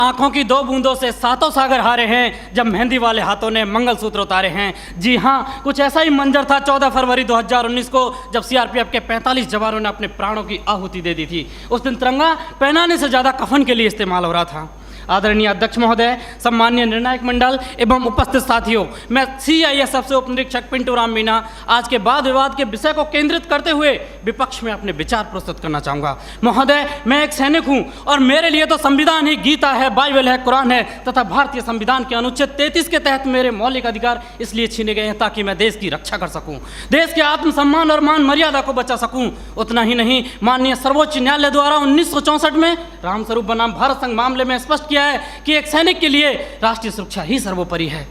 आंखों की दो बूंदों से सातों सागर हारे हैं जब मेहंदी वाले हाथों ने मंगलसूत्र उतारे हैं। जी हाँ, कुछ ऐसा ही मंजर था 14 फरवरी 2019 को जब सीआरपीएफ के 45 जवानों ने अपने प्राणों की आहुति दे दी थी। उस दिन तिरंगा पहनाने से ज़्यादा कफन के लिए इस्तेमाल हो रहा था। आदरणीय अध्यक्ष महोदय, सम्मान्य निर्णायक मंडल एवं उपस्थित साथियों, मैं सीआईएसएफ से उप निरीक्षक पिंटू राम मीणा आज के वाद विवाद के विषय को केंद्रित करते हुए विपक्ष में अपने विचार प्रस्तुत करना चाहूँगा। महोदय, मैं एक सैनिक हूँ और मेरे लिए तो संविधान ही गीता है, बाइबल है, कुरान है तथा भारतीय संविधान के अनुच्छेद 33 के तहत मेरे मौलिक अधिकार इसलिए छीने गए हैं ताकि मैं देश की रक्षा कर सकूँ, देश के आत्मसम्मान और मान मर्यादा को बचा सकूँ। उतना ही नहीं, माननीय सर्वोच्च न्यायालय द्वारा 1964 में रामस्वरूप बनाम भारत संघ मामले में स्पष्ट किया है कि एक सैनिक के लिए राष्ट्रीय सुरक्षा ही सर्वोपरि है।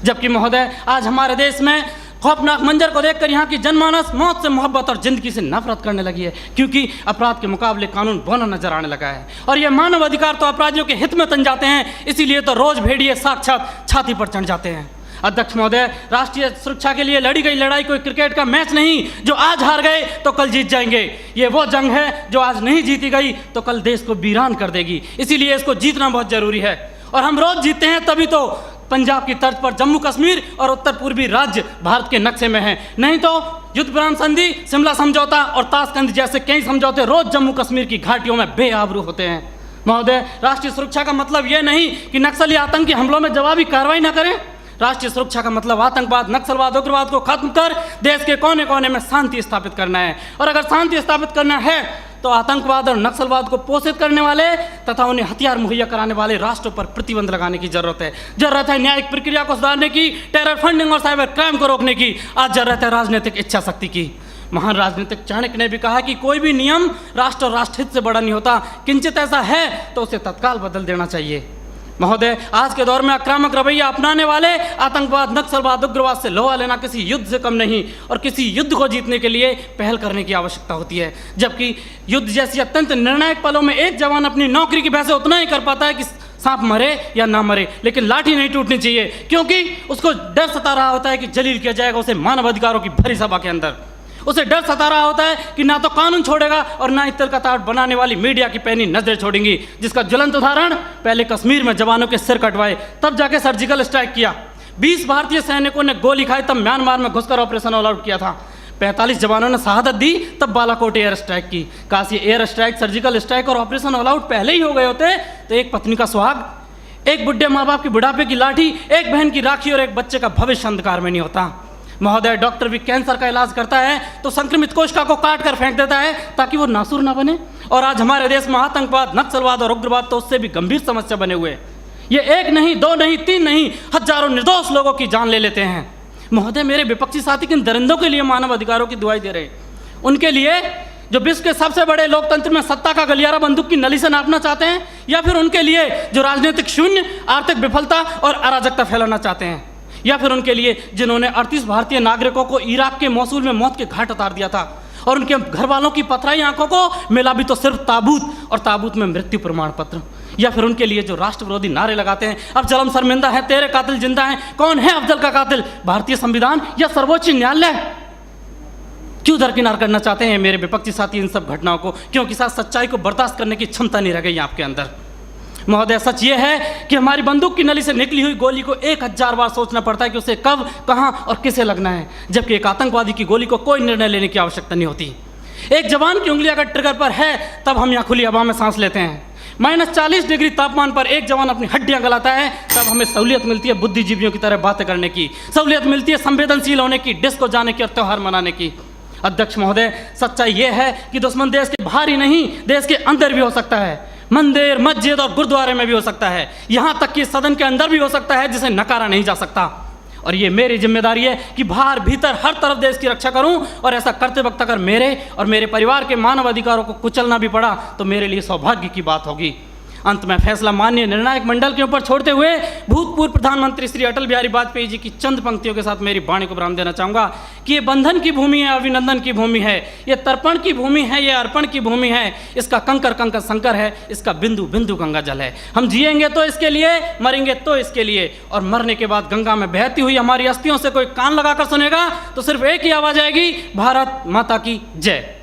जबकि महोदय, आज हमारे देश में खौफनाक मंजर को देखकर यहाँ की जनमानस मौत से मोहब्बत और जिंदगी से नफरत करने लगी है, क्योंकि अपराध के मुकाबले कानून बौना नजर आने लगा है और ये मानव अधिकार तो अपराधियों के हित में तन जाते हैं। इसीलिए तो रोज भेड़िए साक्षात छाती पर चढ़ जाते हैं। अध्यक्ष महोदय, राष्ट्रीय सुरक्षा के लिए लड़ी गई लड़ाई कोई क्रिकेट का मैच नहीं जो आज हार गए तो कल जीत जाएंगे। ये वो जंग है जो आज नहीं जीती गई तो कल देश को वीरान कर देगी। इसीलिए इसको जीतना बहुत जरूरी है और हम रोज जीतते हैं तभी तो पंजाब की तर्ज पर जम्मू कश्मीर और उत्तर पूर्वी राज्य भारत के नक्शे में हैं। नहीं तो युद्ध विराम संधि, शिमला समझौता और ताशकंद जैसे कई समझौते रोज जम्मू कश्मीर की घाटियों में बेआबरू होते हैं। महोदय, राष्ट्रीय सुरक्षा का मतलब ये नहीं कि नक्सली आतंकी हमलों में जवाबी कार्रवाई न करें। राष्ट्रीय सुरक्षा का मतलब आतंकवाद, नक्सलवाद, उग्रवाद को खत्म कर देश के कोने कोने में शांति स्थापित करना है। और अगर शांति स्थापित करना है तो आतंकवाद और नक्सलवाद को पोषित करने वाले तथा उन्हें हथियार मुहैया कराने वाले राष्ट्रों पर प्रतिबंध लगाने की जरूरत है। जरूरत है न्यायिक प्रक्रिया को सुधारने की, टेरर फंडिंग और साइबर क्राइम को रोकने की। आज जरूरत है राजनीतिक इच्छा शक्ति की। महान राजनीतिक चाणक्य ने भी कहा कि कोई भी नियम राष्ट्र और राष्ट्रहित से बड़ा नहीं होता। किंचित ऐसा है तो उसे तत्काल बदल देना चाहिए। महोदय, आज के दौर में आक्रामक रवैया अपनाने वाले आतंकवाद, नक्सलवाद, उग्रवाद से लोहा लेना किसी युद्ध से कम नहीं और किसी युद्ध को जीतने के लिए पहल करने की आवश्यकता होती है। जबकि युद्ध जैसी अत्यंत निर्णायक पलों में एक जवान अपनी नौकरी की वजह से उतना ही कर पाता है कि सांप मरे या ना मरे, लेकिन लाठी नहीं टूटनी चाहिए, क्योंकि उसको डर सता रहा होता है कि जलील किया जाएगा उसे मानवाधिकारों की भरी सभा के अंदर। उसे डर सता रहा होता है कि ना तो कानून छोड़ेगा और ना इतर का ताड़ बनाने वाली मीडिया की पैनी नजरें छोड़ेंगी, जिसका ज्वलंत उदाहरण पहले कश्मीर में जवानों के सिर कटवाए तब जाके सर्जिकल स्ट्राइक किया। 20 भारतीय सैनिकों ने गोली खाई तब म्यांमार में घुसकर ऑपरेशन ऑल आउट किया था। 45 जवानों ने शहादत दी तब बालाकोट एयर स्ट्राइक की। काश ये एयर स्ट्राइक, सर्जिकल स्ट्राइक और ऑपरेशन ऑल आउट पहले ही हो गए होते तो एक पत्नी का सुहाग, एक बुढ़े माँ बाप की बुढ़ापे की लाठी, एक बहन की राखी और एक बच्चे का भविष्य अंधकार में नहीं होता। महोदय, डॉक्टर भी कैंसर का इलाज करता है तो संक्रमित कोशिका को काट कर फेंक देता है ताकि वो नासूर ना बने। और आज हमारे देश में आतंकवाद, नक्सलवाद और उग्रवाद तो उससे भी गंभीर समस्या बने हुए। ये एक नहीं, दो नहीं, तीन नहीं, हजारों निर्दोष लोगों की जान ले लेते हैं। महोदय, मेरे विपक्षी साथी किन दरिंदों के लिए मानव अधिकारों की दुहाई दे रहे हैं? उनके लिए जो विश्व के सबसे बड़े लोकतंत्र में सत्ता का गलियारा बंदूक की नली से नापना चाहते हैं, या फिर उनके लिए जो राजनीतिक शून्य, आर्थिक विफलता और अराजकता फैलाना चाहते हैं, या फिर उनके लिए जिन्होंने 38 भारतीय नागरिकों को इराक के मौसूल में मौत के घाट उतार दिया था और उनके घर वालों की पथराई आंखों को मिला भी तो सिर्फ ताबूत और ताबूत में मृत्यु प्रमाण पत्र, या फिर उनके लिए जो राष्ट्र विरोधी नारे लगाते हैं, अब जलम शर्मिंदा है, तेरे कातिल जिंदा हैं, कौन है अफजल का कातिल, भारतीय संविधान या सर्वोच्च न्यायालय? क्यों दरकिनार करना चाहते हैं मेरे विपक्षी साथी इन सब घटनाओं को? क्योंकि साथ सच्चाई को बर्दाश्त करने की क्षमता नहीं रह गई आपके अंदर। महोदय, सच ये है कि हमारी बंदूक की नली से निकली हुई गोली को 1000 बार सोचना पड़ता है कि उसे कब, कहां और किसे लगना है, जबकि एक आतंकवादी की गोली को कोई निर्णय लेने की आवश्यकता नहीं होती। एक जवान की उंगली अगर ट्रिगर पर है तब हम यहाँ खुली हवा में सांस लेते हैं। -40 डिग्री तापमान पर एक जवान अपनी हड्डियां गलाता है तब हमें सहूलियत मिलती है बुद्धिजीवियों की तरह बातें करने की, सहूलियत मिलती है संवेदनशील होने की, डिस्को जाने की और त्यौहार मनाने की। अध्यक्ष महोदय, सच्चाई यह है कि दुश्मन देश के बाहर ही नहीं, देश के अंदर भी हो सकता है। मंदिर, मस्जिद और गुरुद्वारे में भी हो सकता है, यहाँ तक कि सदन के अंदर भी हो सकता है, जिसे नकारा नहीं जा सकता। और ये मेरी जिम्मेदारी है कि बाहर भीतर हर तरफ देश की रक्षा करूं, और ऐसा करते वक्त अगर मेरे और मेरे परिवार के मानव अधिकारों को कुचलना भी पड़ा तो मेरे लिए सौभाग्य की बात होगी। अंत में फैसला माननीय निर्णायक मंडल के ऊपर छोड़ते हुए भूतपूर्व प्रधानमंत्री श्री अटल बिहारी वाजपेयी जी की चंद पंक्तियों के साथ मेरी वाणी को विराम देना चाहूँगा कि ये बंधन की भूमि है, अभिनंदन की भूमि है, ये तर्पण की भूमि है, ये अर्पण की भूमि है, इसका कंकर कंकर शंकर है, इसका बिंदु बिंदु गंगा जल है। हम जिएंगे तो इसके लिए, मरेंगे तो इसके लिए, और मरने के बाद गंगा में बहती हुई हमारी अस्थियों से कोई कान लगाकर सुनेगा तो सिर्फ एक ही आवाज़ आएगी, भारत माता की जय।